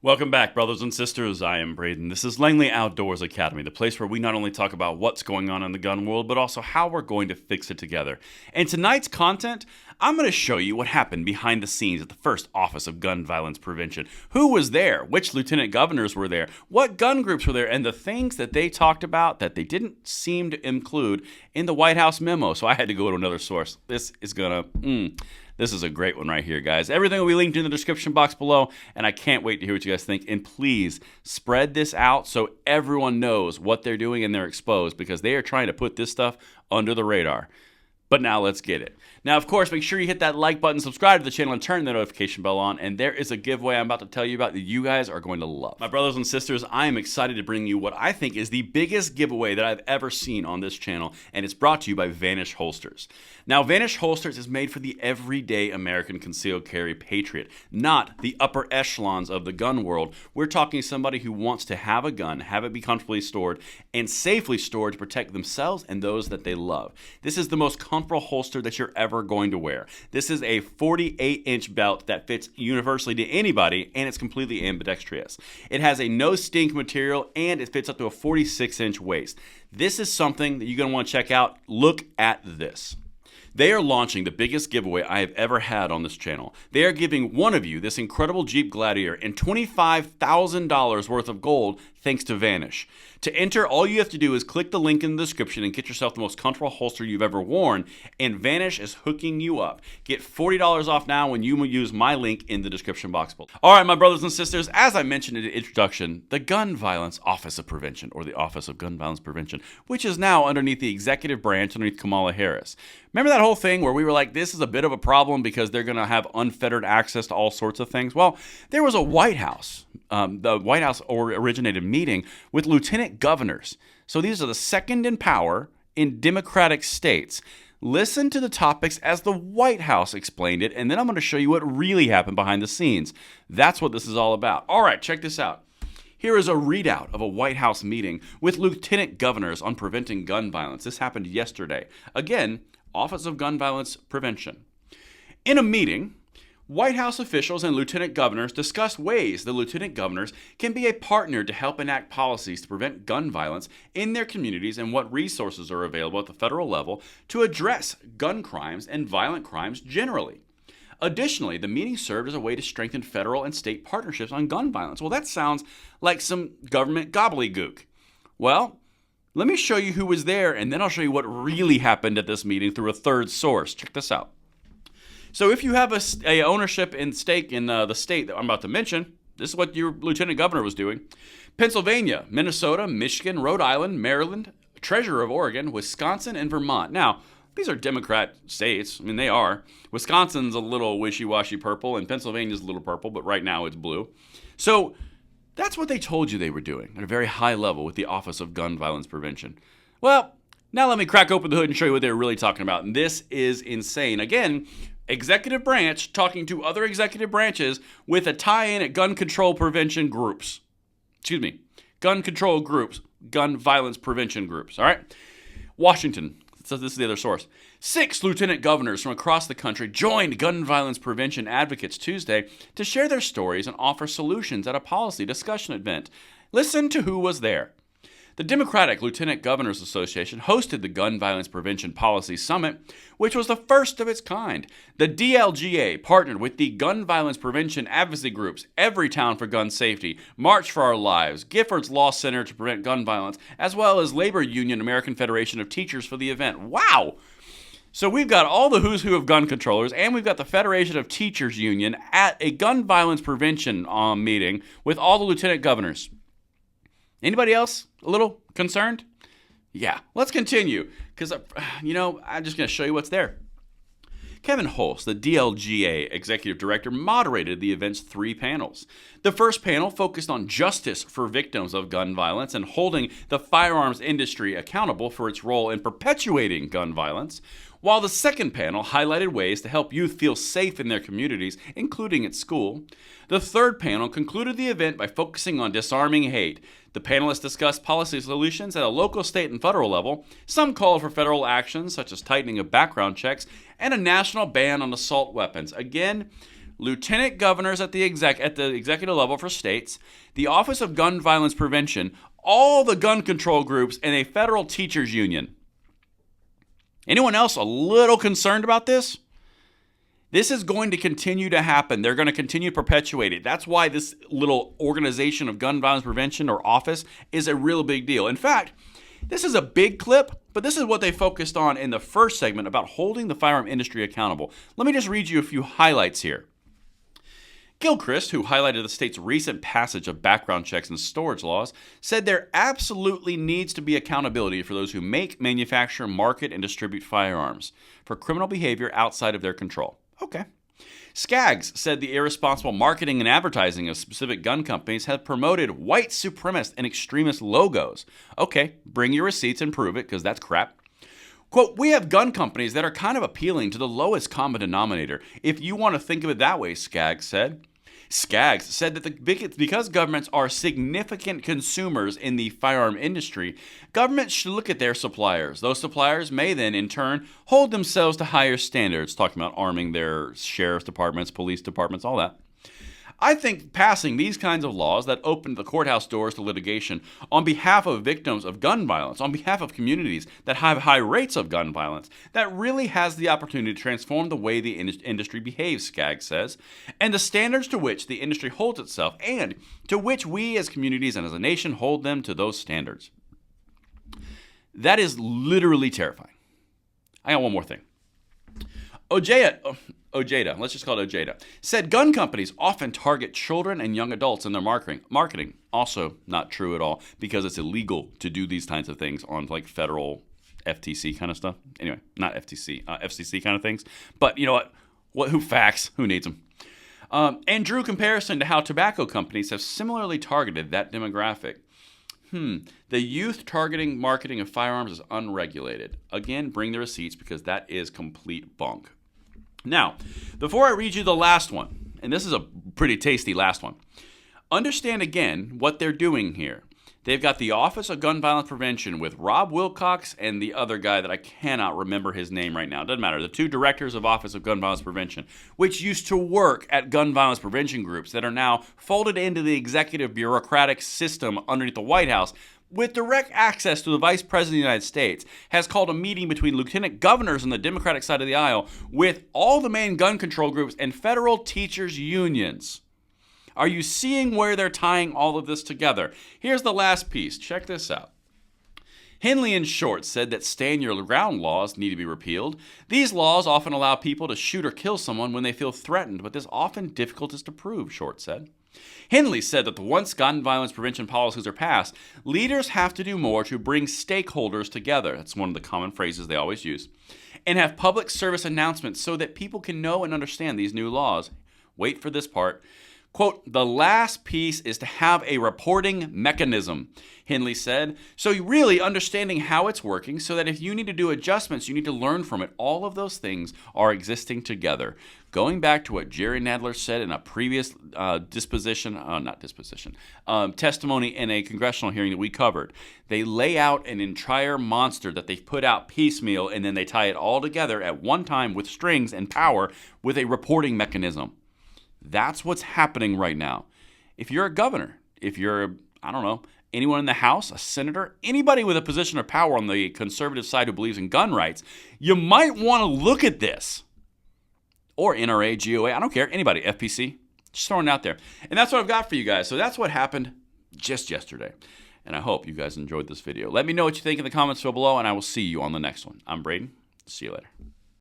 Welcome back, brothers and sisters. I am Braden. This is Langley Outdoors Academy, the place where we not only talk about what's going on in the gun world, but also how we're going to fix it together. In tonight's content, I'm going to show you what happened behind the scenes at the first Office of Gun Violence Prevention. Who was there? Which lieutenant governors were there? What gun groups were there? And the things that they talked about that they didn't seem to include in the White House memo. So I had to go to another source. This is a great one right here, guys. Everything will be linked in the description box below, and I can't wait to hear what you guys think. And please spread this out so everyone knows what they're doing and they're exposed, because they are trying to put this stuff under the radar. But now let's get it. Now, of course, make sure you hit that like button, subscribe to the channel, and turn the notification bell on. And there is a giveaway I'm about to tell you about that you guys are going to love. My brothers and sisters, I am excited to bring you what I think is the biggest giveaway that I've ever seen on this channel, and it's brought to you by Vanish Holsters. Now, Vanish Holsters is made for the everyday American concealed carry patriot, not the upper echelons of the gun world. We're talking somebody who wants to have a gun, have it be comfortably stored, and safely stored to protect themselves and those that they love. This is the most comfortable holster that you're ever going to wear. This is a 48-inch belt that fits universally to anybody, and it's completely ambidextrous. It has a no stink material, and it fits up to a 46-inch waist. This is something that you're going to want to check out. Look at this. They are launching the biggest giveaway I have ever had on this channel. They are giving one of you this incredible Jeep Gladiator and $25,000 worth of gold thanks to Vanish. To enter, all you have to do is click the link in the description and get yourself the most comfortable holster you've ever worn, and Vanish is hooking you up. Get $40 off now when you use my link in the description box below. All right, my brothers and sisters, as I mentioned in the introduction, the Gun Violence Office of Prevention, or the Office of Gun Violence Prevention, which is now underneath the executive branch underneath Kamala Harris. Remember that whole thing where we were like, this is a bit of a problem because they're going to have unfettered access to all sorts of things? Well, there was a White House, the White House originated meeting with lieutenant governors. So these are the second in power in Democratic states. Listen to the topics as the White House explained it, and then I'm going to show you what really happened behind the scenes. That's what this is all about. All right, check this out. Here is a readout of a White House meeting with lieutenant governors on preventing gun violence. This happened yesterday. Again, Office of Gun Violence Prevention. In a meeting, White House officials and lieutenant governors discussed ways the lieutenant governors can be a partner to help enact policies to prevent gun violence in their communities and what resources are available at the federal level to address gun crimes and violent crimes generally. Additionally, the meeting served as a way to strengthen federal and state partnerships on gun violence. Well, that sounds like some government gobbledygook. Well, let me show you who was there, and then I'll show you what really happened at this meeting through a third source. Check this out. So if you have a ownership and stake in the state that I'm about to mention, this is what your lieutenant governor was doing. Pennsylvania, Minnesota, Michigan, Rhode Island, Maryland, Treasurer of Oregon, Wisconsin, and Vermont. Now, these are Democrat states. I mean, they are. Wisconsin's a little wishy-washy purple, and Pennsylvania's a little purple, but right now it's blue. So that's what they told you they were doing at a very high level with the Office of Gun Violence Prevention. Well, now let me crack open the hood and show you what they were really talking about. And this is insane. Again, executive branch talking to other executive branches with a tie-in at gun control prevention groups. Gun control groups, gun violence prevention groups, all right? Washington. So this is the other source. 6 lieutenant governors from across the country joined gun violence prevention advocates Tuesday to share their stories and offer solutions at a policy discussion event. Listen to who was there. The Democratic Lieutenant Governors Association hosted the Gun Violence Prevention Policy Summit, which was the first of its kind. The DLGA partnered with the Gun Violence Prevention advocacy groups, Everytown for Gun Safety, March for Our Lives, Giffords Law Center to Prevent Gun Violence, as well as Labor Union American Federation of Teachers for the event. Wow! So we've got all the who's who of gun controllers, and we've got the Federation of Teachers Union at a gun violence prevention meeting with all the lieutenant governors. Anybody else a little concerned? Yeah, let's continue, because, I'm just going to show you what's there. Kevin Holst, the DLGA executive director, moderated the event's 3 panels. The first panel focused on justice for victims of gun violence and holding the firearms industry accountable for its role in perpetuating gun violence, while the second panel highlighted ways to help youth feel safe in their communities, including at school. The third panel concluded the event by focusing on disarming hate. The panelists discussed policy solutions at a local, state, and federal level. Some called for federal actions, such as tightening of background checks and a national ban on assault weapons. Again, lieutenant governors at the executive level for states, the Office of Gun Violence Prevention, all the gun control groups, and a federal teachers union. Anyone else a little concerned about this? This is going to continue to happen. They're going to continue to perpetuate it. That's why this little organization of gun violence prevention or office is a real big deal. In fact, this is a big clip, but this is what they focused on in the first segment about holding the firearm industry accountable. Let me just read you a few highlights here. Gilchrist, who highlighted the state's recent passage of background checks and storage laws, said there absolutely needs to be accountability for those who make, manufacture, market, and distribute firearms for criminal behavior outside of their control. Okay. Skaggs said the irresponsible marketing and advertising of specific gun companies have promoted white supremacist and extremist logos. Okay, bring your receipts and prove it, because that's crap. Quote, we have gun companies that are kind of appealing to the lowest common denominator, if you want to think of it that way, Skaggs said. Skaggs said that because governments are significant consumers in the firearm industry, governments should look at their suppliers. Those suppliers may then, in turn, hold themselves to higher standards, talking about arming their sheriff's departments, police departments, all that. I think passing these kinds of laws that open the courthouse doors to litigation on behalf of victims of gun violence, on behalf of communities that have high rates of gun violence, that really has the opportunity to transform the way the industry behaves, Skaggs says, and the standards to which the industry holds itself, and to which we as communities and as a nation hold them to those standards. That is literally terrifying. I got one more thing. Ojeda, let's just call it Ojeda, said gun companies often target children and young adults in their marketing. Also not true at all, because it's illegal to do these kinds of things on like federal FTC kind of stuff. Anyway, not FTC, FCC kind of things. But you know what? Who facts? Who needs them? And drew comparison to how tobacco companies have similarly targeted that demographic. The youth targeting marketing of firearms is unregulated. Again, bring the receipts, because that is complete bunk. Now, before I read you the last one, and this is a pretty tasty last one, understand again what they're doing here. They've got the Office of Gun Violence Prevention with Rob Wilcox and the other guy that I cannot remember his name right now. Doesn't matter. The two directors of Office of Gun Violence Prevention, which used to work at gun violence prevention groups that are now folded into the executive bureaucratic system underneath the White House, with direct access to the Vice President of the United States, has called a meeting between lieutenant governors on the Democratic side of the aisle with all the main gun control groups and federal teachers unions. Are you seeing where they're tying all of this together? Here's the last piece. Check this out. Henley and Short said that stand your ground laws need to be repealed. These laws often allow people to shoot or kill someone when they feel threatened, but this often difficult to prove, Short said. Henley said that once gun violence prevention policies are passed, leaders have to do more to bring stakeholders together. That's one of the common phrases they always use. And have public service announcements so that people can know and understand these new laws. Wait for this part. Quote, the last piece is to have a reporting mechanism, Henley said. So really understanding how it's working so that if you need to do adjustments, you need to learn from it. All of those things are existing together. Going back to what Jerry Nadler said in a previous testimony in a congressional hearing that we covered. They lay out an entire monster that they've put out piecemeal, and then they tie it all together at one time with strings and power with a reporting mechanism. That's what's happening right now. If you're a governor, if you're, anyone in the House, a senator, anybody with a position of power on the conservative side who believes in gun rights, you might want to look at this. Or NRA, GOA, I don't care, anybody, FPC, just throwing it out there. And that's what I've got for you guys. So that's what happened just yesterday. And I hope you guys enjoyed this video. Let me know what you think in the comments below, and I will see you on the next one. I'm Braden. See you later.